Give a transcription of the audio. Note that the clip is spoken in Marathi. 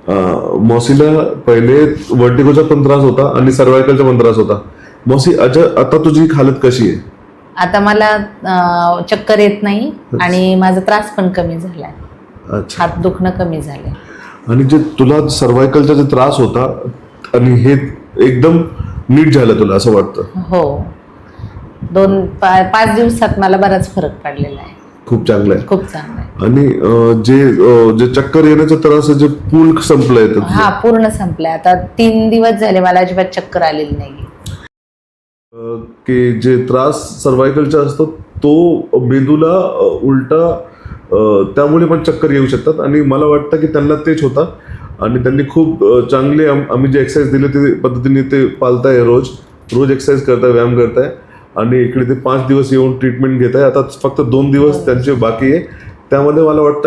मौसीला पहिले वर्टिगोचा पण त्रास होता आणि सर्वायकलचा पण त्रास होता. मौसी आता तुझी हालत कशी आहे? आता मला चक्कर येत नाही आणि माझा त्रास पण कमी झालाय. अच्छा. हात दुखणं कमी झालंय. आणि जे तुला सर्वायकलचा जे त्रास होता आणि हे एकदम नीट झालं तुला असं वाटतं? हो, 5 दिवसात मला बराच फरक पडलेला आहे. खूप चांगलं आहे. खूप चांगलं आहे. आणि जे चक्कर येण्याचा त्रास आहे जे पूर्ण संपलंय तर हा पूर्ण संपलाय. आता 3 दिवस झाले मला अजिबात चक्कर आलेली नाही. की जे त्रास सर्वायकलचा असतो तो मेंदूला उलटा त्यामुळे पण चक्कर येऊ शकतात आणि मला वाटतं की त्यांना तेच होता आणि त्यांनी खूप चांगले आम्ही जे एक्सरसाइज दिले ते पद्धतीने ते पाळताय. रोज एक्सरसाइज करताय, व्यायाम करताय आणि इकडे ते 5 दिवस येऊन ट्रीटमेंट घेत आहे. आता फक्त 2 दिवस त्यांचे बाकी आहे. त्यामध्ये मला वाटतं